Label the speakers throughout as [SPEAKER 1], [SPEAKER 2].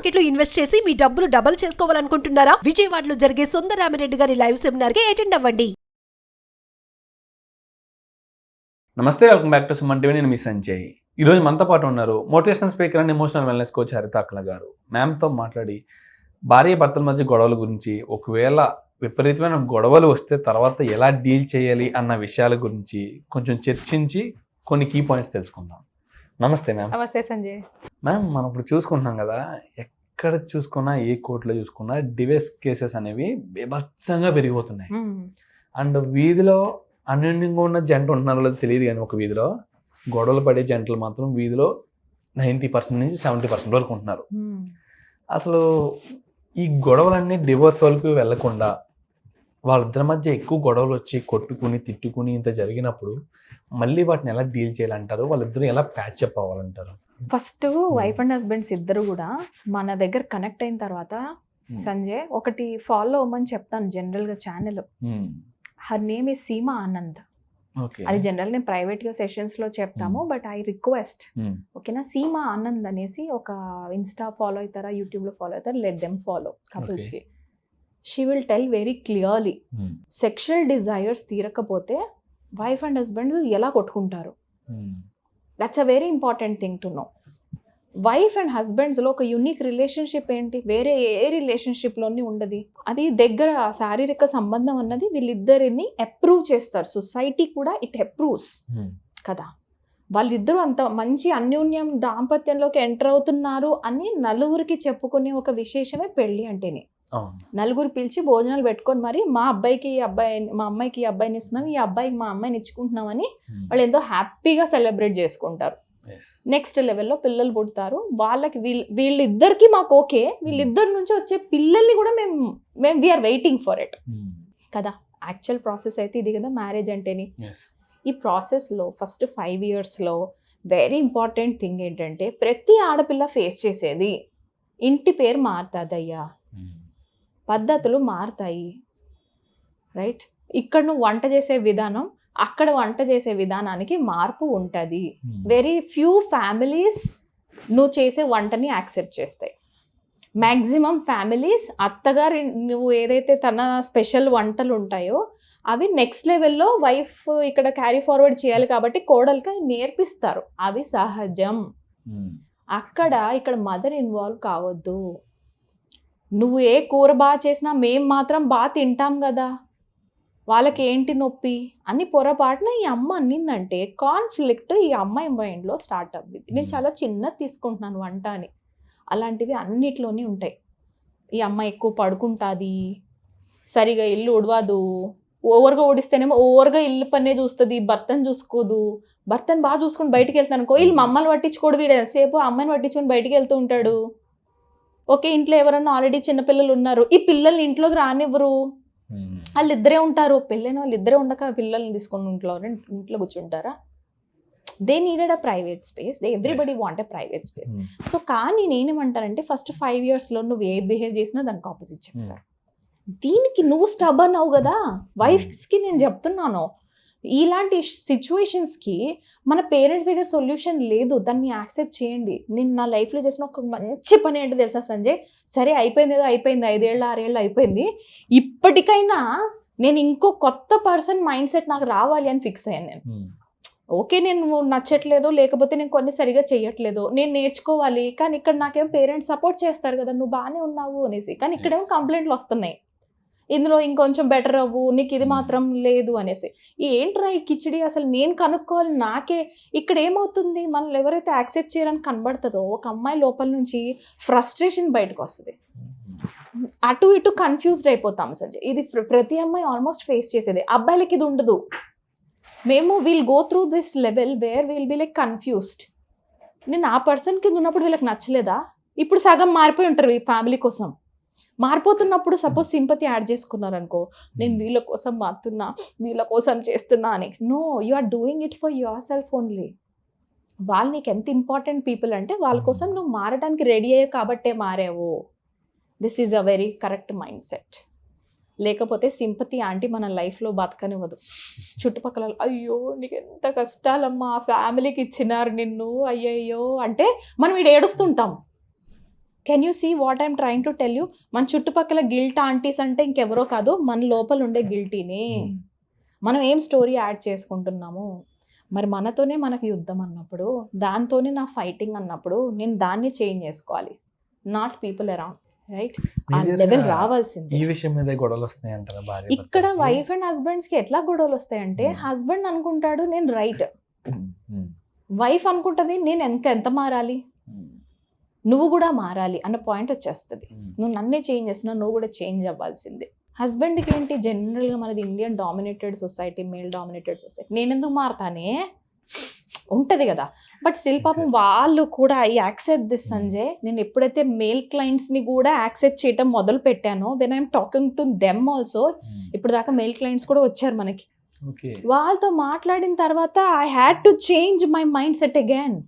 [SPEAKER 1] Market లో invest చేసి మీ డబ్బులు డబుల్ చేసుకోవాలనుకుంటున్నారా? విజయవాడలో జరిగే సుందరరామిరెడ్డి గారి లైవ్ సెమినార్ కి అటెండ్ అవ్వండి.
[SPEAKER 2] నమస్తే, welcome back to Suman TV. నేను మీ సంజయ్. ఈరోజు మనతో పాటు ఉన్నారు motivational speaker and emotional wellness coach హరిత అక్కల గారు. మ్యామ్తో మాట్లాడి భార్య భర్తల మధ్య గొడవల గురించి, ఒకవేళ విపరీతమైన గొడవలు వస్తే తర్వాత ఎలా డీల్ చేయాలి అన్న విషయాల గురించి కొంచెం చర్చించి కొన్ని కీ పాయింట్స్ తెలుసుకుందాం. నమస్తే మ్యామ్.
[SPEAKER 3] నమస్తే సంజయ్.
[SPEAKER 2] మ్యామ్, మనం ఇప్పుడు చూసుకుంటున్నాం కదా, ఎక్కడ చూసుకున్నా ఏ కోర్టులో చూసుకున్నా డివోర్స్ కేసెస్ అనేవి బీభత్సంగా పెరిగిపోతున్నాయి. అండ్ వీధిలో అన్యోన్యంగా ఉన్న జంట ఉంటున్నారో లేదో తెలియదు, కానీ ఒక వీధిలో గొడవలు పడే జంటలు మాత్రం వీధిలో 90% నుంచి 70% వరకు ఉంటున్నారు. అసలు ఈ గొడవలన్నీ డివోర్స్ వరకు వెళ్లకుండా వాళ్ళిద్దరి మధ్య ఎక్కువ గొడవలు వచ్చి కొట్టుకుని తిట్టుకుని ఇంత జరిగినప్పుడు మళ్ళీ వాటిని ఎలా డీల్ చేయాలంటారు? వాళ్ళిద్దరు ఎలా ప్యాచప్ అవ్వాలంటారు?
[SPEAKER 3] ఫస్ట్ వైఫ్ అండ్ హస్బెండ్స్ ఇద్దరు కూడా మన దగ్గర కనెక్ట్ అయిన తర్వాత సంజయ్ ఒకటి ఫాలో అవ్వమని చెప్తాను. జనరల్గా channel, her name is Seema Anand. అది జనరల్ నేను ప్రైవేట్గా సెషన్స్లో చెప్తాము, బట్ ఐ రిక్వెస్ట్, ఓకేనా, సీమా ఆనంద్ అనేసి ఒక ఇన్స్టా ఫాలో అవుతారా, యూట్యూబ్లో ఫాలో అవుతారా, లెట్ దెమ్ ఫాలో కపుల్స్కి. She will tell very clearly sexual desires తీరకపోతే వైఫ్ అండ్ హస్బెండ్ ఎలా కొట్టుకుంటారు. That's a very important thing to know. Wife and హస్బెండ్స్లో ఒక యూనిక్ రిలేషన్షిప్ ఏంటి, వేరే ఏ రిలేషన్షిప్లోని ఉండదు. అది దగ్గర శారీరక సంబంధం అన్నది వీళ్ళిద్దరిని అప్రూవ్ చేస్తారు. సొసైటీ కూడా ఇట్ అప్రూవ్స్ కదా. వాళ్ళిద్దరూ అంత మంచి అన్యోన్యం దాంపత్యంలోకి ఎంటర్ అవుతున్నారు అని నలుగురికి చెప్పుకునే ఒక విశేషమే పెళ్ళి అంటేనే. నలుగురు పిలిచి భోజనాలు పెట్టుకొని మరి మా అబ్బాయికి ఈ అబ్బాయి, మా అమ్మాయికి ఈ అబ్బాయిని ఇస్తున్నాం, ఈ అబ్బాయికి మా అమ్మాయిని ఇచ్చుకుంటున్నామని వాళ్ళు ఎంతో హ్యాపీగా సెలబ్రేట్ చేసుకుంటారు. నెక్స్ట్ లెవెల్లో పిల్లలు పుడతారు వాళ్ళకి. వీళ్ళిద్దరికి మాకు ఓకే, వీళ్ళిద్దరి నుంచి వచ్చే పిల్లల్ని కూడా మేము వీఆర్ వెయిటింగ్ ఫర్ ఇట్ కదా. యాక్చువల్ ప్రాసెస్ అయితే ఇది కదా మ్యారేజ్ అంటేని. ఈ ప్రాసెస్లో ఫస్ట్ 5 yearsలో వెరీ ఇంపార్టెంట్ థింగ్ ఏంటంటే, ప్రతి ఆడపిల్ల ఫేస్ చేసేది ఇంటి పేరు మారుతుందయ్యా, పద్ధతులు మారుతాయి, రైట్. ఇక్కడ నువ్వు వంట చేసే విధానం, అక్కడ వంట చేసే విధానానికి మార్పు ఉంటుంది. వెరీ ఫ్యూ ఫ్యామిలీస్ నువ్వు చేసే వంటని యాక్సెప్ట్ చేస్తాయి. మ్యాక్సిమం ఫ్యామిలీస్ అత్తగారు నువ్వు ఏదైతే తన స్పెషల్ వంటలు ఉంటాయో అవి నెక్స్ట్ లెవెల్లో వైఫ్ ఇక్కడ క్యారీ ఫార్వర్డ్ చేయాలి కాబట్టి కోడలికి నేర్పిస్తారు. అవి సహజం. ఇక్కడ మదర్ ఇన్వాల్వ్ కావద్దు. నువ్వు ఏ కూర బాగా చేసినా మేము మాత్రం బాగా తింటాం కదా, వాళ్ళకి ఏంటి నొప్పి అని పొరపాటున ఈ అమ్మ అన్నిందంటే కాన్ఫ్లిక్ట్ ఈ అమ్మాయి మైండ్లో స్టార్ట్ అవ్వింది. నేను చాలా చిన్నది తీసుకుంటున్నాను వంట అని, అలాంటివి అన్నిట్లోనే ఉంటాయి. ఈ అమ్మాయి ఎక్కువ పడుకుంటుంది, సరిగా ఇల్లు ఉడవదు, ఓవర్గా ఓడిస్తేనేమో ఓవర్గా ఇల్లు పనే చూస్తుంది, భర్తను చూసుకోదు. భర్తను బాగా చూసుకుని బయటికి వెళ్తాను అనుకో, వీళ్ళు మమ్మల్ని పట్టించుకోడు, వీడు ఎంతసేపు అమ్మాయిని పట్టించుకొని బయటికి వెళ్తూ ఉంటాడు. ఓకే, ఇంట్లో ఎవరన్నా ఆల్రెడీ చిన్నపిల్లలు ఉన్నారు, ఈ పిల్లల్ని ఇంట్లోకి రానివ్వరు, వాళ్ళిద్దరే ఉంటారు. పెళ్ళైన వాళ్ళు ఇద్దరే ఉండక పిల్లల్ని తీసుకొని ఇంట్లో కూర్చుంటారా? They needed a private space, they everybody want a private space. So కానీ నేనేమంటానంటే, ఫస్ట్ 5 yearsలో నువ్వు ఏ బిహేవ్ చేసినా దానికి ఆపోజిట్ చెప్తారు. దీనికి నువ్వు స్టబర్న్ అవు కదా. వైఫ్స్కి నేను చెప్తున్నాను, ఇలాంటి సిచ్యువేషన్స్కి మన పేరెంట్స్ దగ్గర సొల్యూషన్ లేదు, దాన్ని యాక్సెప్ట్ చేయండి. నేను నా లైఫ్లో చేసిన ఒక మంచి పని ఏంటో తెలుసా సంజయ్, సరే అయిపోయింది ఏదో అయిపోయింది, 5 ఏళ్ళు 6 ఏళ్ళు అయిపోయింది, ఇప్పటికైనా నేను ఇంకో కొత్త పర్సన్ మైండ్ సెట్ నాకు రావాలి అని ఫిక్స్ అయ్యాను నేను. ఓకే, నేను నచ్చట్లేదు, లేకపోతే నేను కొన్ని సరిగా చేయట్లేదు, నేను నేర్చుకోవాలి, కానీ ఇక్కడ నాకేం పేరెంట్స్ సపోర్ట్ చేస్తారు కదా, నువ్వు బాగానే ఉన్నావు అనేసి. కానీ ఇక్కడేమో కంప్లైంట్లు వస్తున్నాయి, ఇందులో ఇంకొంచెం బెటర్ అవ్వు, నీకు ఇది మాత్రం లేదు అనేసి. ఏంట్రా ఈ కిచిడి, అసలు నేను కనుక్కోవాలి నాకే. ఇక్కడ ఏమవుతుంది, మనల్ని ఎవరైతే యాక్సెప్ట్ చేయాలని కనబడుతుందో ఒక అమ్మాయి లోపల నుంచి ఫ్రస్ట్రేషన్ బయటకు వస్తుంది. అటు ఇటు కన్ఫ్యూజ్డ్ అయిపోతాం సంజయ్. ఇది ప్రతి అమ్మాయి ఆల్మోస్ట్ ఫేస్ చేసేది. అబ్బాయిలకి ఇది ఉండదు. మేము will go through this level where will be like confused. నేను ఆ పర్సన్ కింద ఉన్నప్పుడు వీళ్ళకి నచ్చలేదా, ఇప్పుడు సగం మారిపోయి ఉంటారు ఈ ఫ్యామిలీ కోసం. మారిపోతున్నప్పుడు సపోజ్ సింపతి యాడ్ చేసుకున్నారనుకో, నేను వీళ్ళ కోసం మారుతున్నా, వీళ్ళ కోసం చేస్తున్నా అని. No, you are doing it for yourself only. వాళ్ళు నీకు ఎంత ఇంపార్టెంట్ పీపుల్ అంటే వాళ్ళ కోసం నువ్వు మారడానికి రెడీ అయ్యే కాబట్టే మారావు. This is a very correct mind set. లేకపోతే సింపతి ఆంటీ మన లైఫ్లో బతకనివ్వదు. చుట్టుపక్కల అయ్యో నీకు ఎంత కష్టాలమ్మా, ఫ్యామిలీకి ఇచ్చినారు నిన్ను, అయ్యయ్యో అంటే మనం వీడు ఏడుస్తుంటాం. Can you see what I'm trying to tell you? మన చుట్టుపక్కల గిల్ట్ ఆంటీస్ అంటే ఇంకెవరో కాదు, మన లోపల ఉండే గిల్టీని మనం ఏం స్టోరీ యాడ్ చేసుకుంటున్నాము. మరి మనతోనే మనకు యుద్ధం అన్నప్పుడు, దాంతోనే నా ఫైటింగ్ అన్నప్పుడు నేను దాన్ని చేంజ్ చేసుకోవాలి, నాట్ పీపుల్ అరౌండ్, రైట్? ఆ లెవెల్ రావాల్సింది.
[SPEAKER 2] ఈ విషయం మీద గొడవలు వస్తాయి అంటారా భార్య
[SPEAKER 3] ఇక్కడ వైఫ్ అండ్ హస్బెండ్స్ కి ఎట్లా గొడవలు వస్తాయంటే, హస్బెండ్ అనుకుంటాడు నేను రైట్, వైఫ్ అనుకుంటది నేను ఎంత మారాలి, నువ్వు కూడా మారాలి అన్న పాయింట్ వచ్చేస్తుంది. నువ్వు నన్నే చేంజ్ చేస్తున్నావు, నువ్వు కూడా చేంజ్ అవ్వాల్సిందే. హస్బెండ్కి ఏంటి, జనరల్గా మనది Indian dominated society, male dominated society, నేను ఎందుకు మారుతానే ఉంటుంది కదా. బట్ స్టిల్ పాపం వాళ్ళు కూడా ఐ యాక్సెప్ట్ దిస్ సంజయ్. నేను ఎప్పుడైతే మేల్ క్లయింట్స్ని కూడా యాక్సెప్ట్ చేయటం మొదలు పెట్టానో, when I'm talking to them also, ఇప్పుడు దాకా మేల్ క్లయింట్స్ కూడా వచ్చారు మనకి, వాళ్ళతో మాట్లాడిన తర్వాత I had to change my mindset again.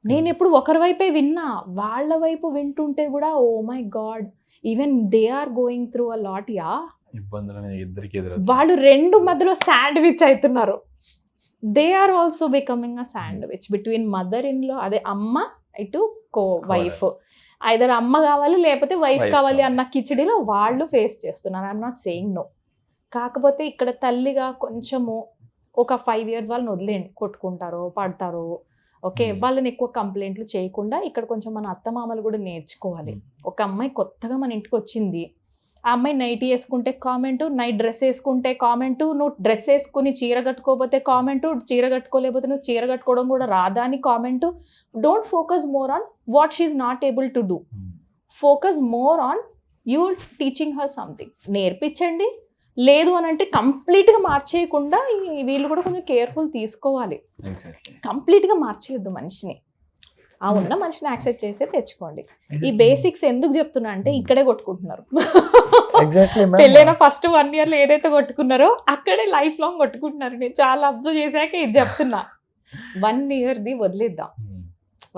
[SPEAKER 3] నేను ఎప్పుడు ఒకరి వైపే విన్నా, వాళ్ళ వైపు వింటుంటే కూడా oh my god, even they are going through a lot. Yeah, వాళ్ళు రెండు మధ్యలో శాండ్విచ్ అవుతున్నారు. They are also becoming a sandwich between mother in law, అదే అమ్మ ఇటు వైఫ్, ఐదర్ అమ్మ కావాలి లేకపోతే వైఫ్ కావాలి అన్న కిచడీలో వాళ్ళు ఫేస్ చేస్తున్నారు. I'm not saying no. కాకపోతే ఇక్కడ తల్లిగా కొంచెము ఒక 5 years వాళ్ళని వదిలేయండి, కొట్టుకుంటారో పడతారో, ఓకే, వాళ్ళని ఎక్కువ కంప్లైంట్లు చేయకుండా ఇక్కడ కొంచెం మన అత్తమామలు కూడా నేర్చుకోవాలి. ఒక అమ్మాయి కొత్తగా మన ఇంటికి వచ్చింది, ఆ అమ్మాయి నైట్ వేసుకుంటే కామెంటు, నైట్ డ్రెస్ వేసుకుంటే కామెంటు, నువ్వు డ్రెస్ వేసుకుని చీర కట్టుకోకపోతే కామెంటు, చీర కట్టుకోలేకపోతే నువ్వు చీర కట్టుకోవడం కూడా రాదా అని comment. Don't focus more on what she is not able to do, focus more on you teaching her something. నేర్పించండి, లేదు అని అంటే కంప్లీట్గా మార్చేయకుండా వీళ్ళు కూడా కొంచెం కేర్ఫుల్ తీసుకోవాలి. కంప్లీట్గా మార్చేయొద్దు మనిషిని, ఆ ఉన్న మనిషిని యాక్సెప్ట్ చేసే తెచ్చుకోండి. ఈ బేసిక్స్ ఎందుకు చెప్తున్నా అంటే ఇక్కడే కొట్టుకుంటున్నారు. పెళ్ళైన ఫస్ట్ 1 year ఏదైతే కొట్టుకున్నారో అక్కడే లైఫ్ లాంగ్ కొట్టుకుంటున్నారు. నేను చాలా అబ్జర్వ్ చేశాక ఇది చెప్తున్నా. 1 yearది వదిలేద్దాం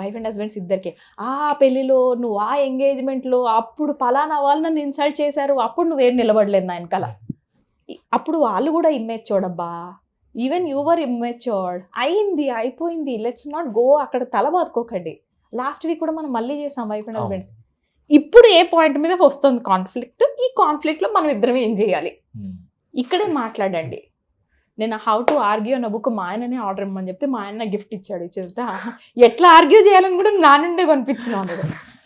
[SPEAKER 3] వైఫ్ అండ్ హస్బెండ్స్ ఇద్దరికి. ఆ పెళ్లిలో నువ్వు, ఆ ఎంగేజ్మెంట్లో అప్పుడు పలానా వాళ్ళు నన్ను ఇన్సల్ట్ చేశారు, అప్పుడు నువ్వేం నిలబడలేదు నా వెనకాల, అప్పుడు వాళ్ళు కూడా ఇమ్మెచ్యూర్డ్ అబ్బా, ఈవెన్ యువర్ ఇమ్మెచ్యూర్డ్, అయింది అయిపోయింది, లెట్స్ నాట్ గో అక్కడ తల బాదుకోకండి. లాస్ట్ వీక్ కూడా మనం మళ్ళీ చేసాం వైఫ్ అండ్ హస్బెండ్స్. ఇప్పుడు ఏ పాయింట్ మీద వస్తుంది కాన్ఫ్లిక్ట్, ఈ కాన్ఫ్లిక్ట్లో మనం ఇద్దరం ఏం చేయాలి ఇక్కడే మాట్లాడండి. నేను హౌ టు ఆర్గ్యూ అన్న బుక్ మా ఆయననే ఆర్డర్ ఇమ్మని చెప్తే మా ఆయన గిఫ్ట్ ఇచ్చాడు. ఇచ్చేదా ఎట్లా ఆర్గ్యూ చేయాలని కూడా నా నుండే కనిపించినాను.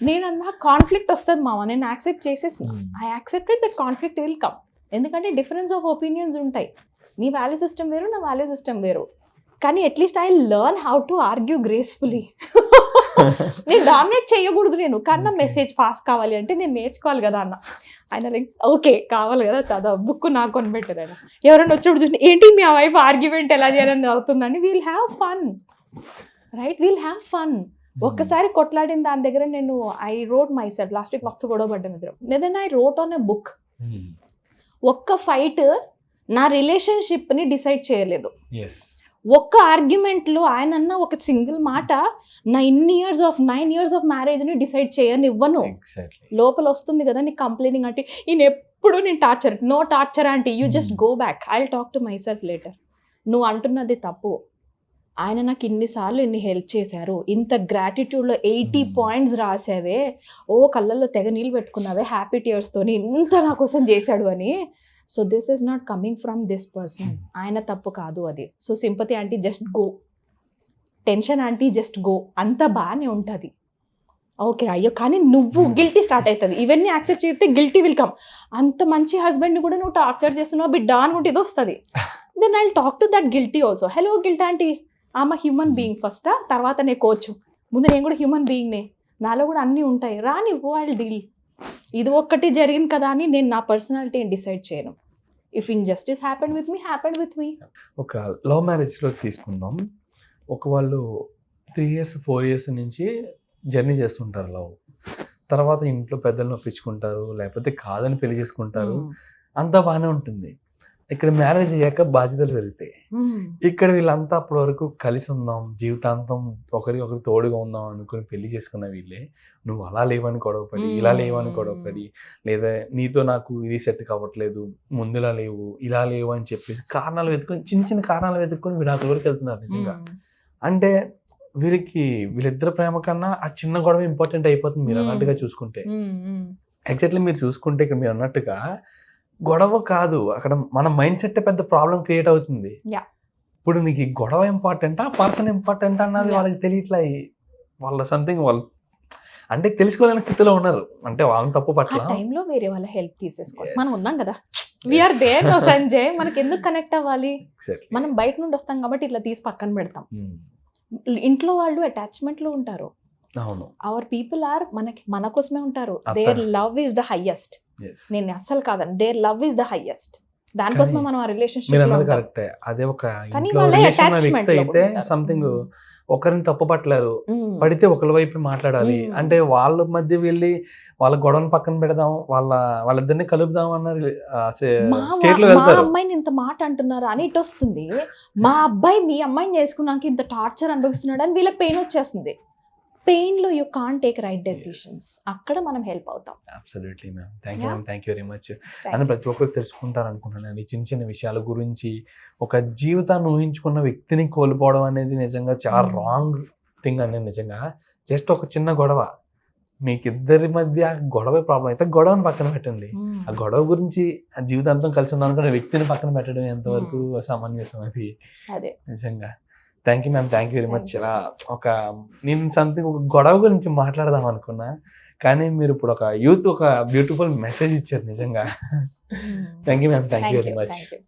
[SPEAKER 3] నేను అన్నా కాన్ఫ్లిక్ట్ వస్తుంది మామ, నేను యాక్సెప్ట్ చేసేసిన, I accepted that conflict will come. ఎందుకంటే డిఫరెన్స్ ఆఫ్ ఒపీనియన్స్ ఉంటాయి, నీ వాల్యూ సిస్టమ్ వేరు, నా వాల్యూ సిస్టమ్ వేరు, కానీ at least I learn how to argue gracefully. నేను డామినేట్ చేయకూడదు, నేను కన్నా మెసేజ్ పాస్ కావాలి అంటే నేను నేర్చుకోవాలి కదా అన్న. ఆయన లైక్ ఓకే కావాలి కదా చదువు, బుక్ నాకు కొనిపెట్టారు. ఆయన ఎవరైనా వచ్చేప్పుడు చూసి ఏంటి మీ వైఫ్ ఆర్గ్యుమెంట్ ఎలా చేయాలని అవుతుందని, we'll have fun, right, we'll have fun. ఒక్కసారి కొట్లాడిన దాని దగ్గర నేను I wrote my self, last week మస్తు గొడవ పడ్డాను దగ్గర, నేను I wrote on a book. ఒక్క ఫైట్ నా రిలేషన్షిప్ని డిసైడ్ చేయలేదు, ఒక్క ఆర్గ్యుమెంట్లో ఆయన అన్న ఒక సింగిల్ మాట నా 9 years ఆఫ్ మ్యారేజ్ని డిసైడ్ చేయనివ్వను. లోపల వస్తుంది కదా నీకు కంప్లైనింగ్ అంటే, ఈయన ఎప్పుడు నేను టార్చర్, నో టార్చర్ అంటే you just go back, I will talk to my self later. నువ్వు అంటున్నది తప్పు, ఆయన నాకు ఇన్నిసార్లు ఇన్ని హెల్ప్ చేశారు, ఇంత గ్రాటిట్యూడ్లో 80 points రాసావే, ఓ కళ్ళల్లో తెగ నీళ్ళు పెట్టుకున్నావే హ్యాపీ టీయర్స్తోని, ఇంత నా కోసం చేశాడు అని. So this is not coming from this person, ఆయన తప్పు కాదు అది. So sympathy aunty just go, tension aunty just go, అంత బాగానే ఉంటుంది. ఓకే అయ్యో కానీ నువ్వు గిల్టీ స్టార్ట్ అవుతుంది, ఇవన్నీ యాక్సెప్ట్ చేస్తే గిల్టీ విల్ కమ్. అంత మంచి హస్బెండ్ని కూడా నువ్వు టార్చర్ చేస్తున్నావు బిడ్డ అనుకుంటే ఇది వస్తుంది. Then I will talk to that guilty also. Hello guilt aunty, ఆమె హ్యూమన్ బీయింగ్ ఫస్ట్, తర్వాత నే కోచ్, ముందు నేను కూడా హ్యూమన్ బీయింగ్నే, నాలో కూడా అన్నీ ఉంటాయి, రానివ్వు, ఐ విల్ డీల్. ఇది ఒక్కటి జరిగింది కదా అని నేను నా పర్సనాలిటీని డిసైడ్ చేయను. If injustice happened with me.
[SPEAKER 2] ఒక లవ్ మ్యారేజ్లో తీసుకుందాం, ఒక వాళ్ళు 3 years 4 years నుంచి జర్నీ చేస్తుంటారు లవ్, తర్వాత ఇంట్లో పెద్దలను ఒప్పించుకుంటారు, లేకపోతే కాదని పెళ్లి చేసుకుంటారు, అంతా బాగానే ఉంటుంది. ఇక్కడ మ్యారేజ్ అయ్యాక బాధ్యతలు పెరుగుతాయి. ఇక్కడ వీళ్ళంతా అప్పటి వరకు కలిసి ఉందాం, జీవితాంతం ఒకరికి తోడుగా ఉందాం అనుకుని పెళ్లి చేసుకున్న వీళ్ళే నువ్వు అలా లేవని గొడవపడి, ఇలా లేవని గొడవపడి, లేదా నీతో నాకు ఇది సెట్ కావట్లేదు, ముందులా లేవు, ఇలా లేవు అని చెప్పేసి కారణాలు వెతుకొని, చిన్న చిన్న కారణాలు వెతుక్కొని విడాకుల వరకు వెళ్తున్నారు. నిజంగా అంటే వీళ్ళిద్దరు ప్రేమ కన్నా ఆ చిన్న గొడవ ఇంపార్టెంట్ అయిపోతుంది మీరు అన్నట్టుగా చూసుకుంటే. ఎగ్జాక్ట్లీ మీరు చూసుకుంటే ఇక్కడ మీరు అన్నట్టుగా గొడవ కాదు, అక్కడ మన మైండ్ సెట్ పెద్ద ప్రాబ్లం క్రియేట్ అవుతుంది.
[SPEAKER 3] Yeah.
[SPEAKER 2] ఇప్పుడు నీకు ఈ గొడవ ఇంపార్టెంటా పర్సన్ ఇంపార్టెంట్ అన్నది
[SPEAKER 3] Yeah.
[SPEAKER 2] వాళ్ళకి తెలియట్లా. వాళ్ళ సంథింగ్ వాళ్ళు అంటే తెలుసుకోలేని స్థితిలో ఉన్నారు. అంటే వాళ్ళని తప్పు
[SPEAKER 3] ఆ
[SPEAKER 2] పట్ల
[SPEAKER 3] టైంలో వేరే వాళ్ళ హెల్ప్ తీసేసుకోవాలి.
[SPEAKER 2] Yes.
[SPEAKER 3] మనం ఉన్నాం కదా, వీఆర్ దేర్ సంజయ్, మనకి ఎందుకు కనెక్ట్ అవ్వాలి?
[SPEAKER 2] Exactly.
[SPEAKER 3] మనం బయట నుండి వస్తాం కాబట్టి ఇట్లా తీసి పక్కన పెడతాం.
[SPEAKER 2] Hmm.
[SPEAKER 3] ఇంట్లో వాళ్ళు అటాచ్మెంట్ లో ఉంటారు.
[SPEAKER 2] అవును.
[SPEAKER 3] అవర్ పీపుల్ ఆర్ మన కోసమే ఉంటారు.
[SPEAKER 2] అర్థం.
[SPEAKER 3] There love is the highest.
[SPEAKER 2] Yes.
[SPEAKER 3] నేను అస్సలు కాదని, there love is the highest. దానికోసమే మనం ఆ
[SPEAKER 2] మీరు
[SPEAKER 3] రిలేషన్షిప్
[SPEAKER 2] అన్నది కరెక్టే. అదే ఒక
[SPEAKER 3] కానీ
[SPEAKER 2] ఇంట్లో
[SPEAKER 3] వాళ్ళే
[SPEAKER 2] రిలేషన్ ఉన్న
[SPEAKER 3] attachment
[SPEAKER 2] వ్యక్తి
[SPEAKER 3] లో
[SPEAKER 2] అయితే
[SPEAKER 3] ఉంటారు.
[SPEAKER 2] సంథింగ్ ఒకరిని తప్పు పట్టలేరు, పడితే ఒకరి వైపు మాట్లాడాలి.
[SPEAKER 3] Mm.
[SPEAKER 2] అంటే వాళ్ళ మధ్య వెళ్ళి వాళ్ళ గొడవను పక్కన పెడదాం, వాళ్ళిద్దరిని కలుపుదాం అన్న స్టేట్ లో
[SPEAKER 3] మా
[SPEAKER 2] వెళ్తారు.
[SPEAKER 3] అమ్మాయిని ఇంత మాట అంటున్నారా అని ఇటు వస్తుంది. మా అబ్బాయి మీ అమ్మాయిని చేసుకున్నాక ఇంత టార్చర్ అనుభవిస్తున్నాడు అని వీళ్ళకి పెయిన్ వచ్చేస్తుంది. పెయిన్ లో you can't take right decisions. అక్కడ మనం హెల్ప్ అవుతాం.
[SPEAKER 2] Absolutely ma'am. Thank you
[SPEAKER 3] Yeah.
[SPEAKER 2] Ma'am. Thank you very much.
[SPEAKER 3] Thank
[SPEAKER 2] అని
[SPEAKER 3] you.
[SPEAKER 2] ప్రతి ఒక్కరు తెలుసుకుంటారు అనుకుంటున్నాను ఈ చిన్న చిన్న విషయాల గురించి. ఒక జీవితాన్ని ఊహించుకున్న వ్యక్తిని కోల్పోవడం అనేది నిజంగా చాలా
[SPEAKER 3] Mm.
[SPEAKER 2] రాంగ్ థింగ్ అనేది. నిజంగా జస్ట్ ఒక చిన్న గొడవ, మీకిద్దరి మధ్య గొడవ ప్రాబ్లం అయితే గొడవని పక్కన పెట్టండి. ఆ గొడవ గురించి ఆ జీవితాంతం కలిసి ఉందాం అనుకున్న వ్యక్తిని పక్కన పెట్టడం ఎంతవరకు సమంజసం అది
[SPEAKER 3] అదే
[SPEAKER 2] నిజంగా. Thank you ma'am. Thank you very
[SPEAKER 3] Thank
[SPEAKER 2] much.
[SPEAKER 3] you.
[SPEAKER 2] నేను సంథింగ్ ఒక గొడవ గురించి మాట్లాడదాం అనుకున్నా, కానీ మీరు ఇప్పుడు ఒక బ్యూటిఫుల్ మెసేజ్ ఇచ్చారు నిజంగా. Thank you ma'am. Thank you very much.
[SPEAKER 3] Thank you.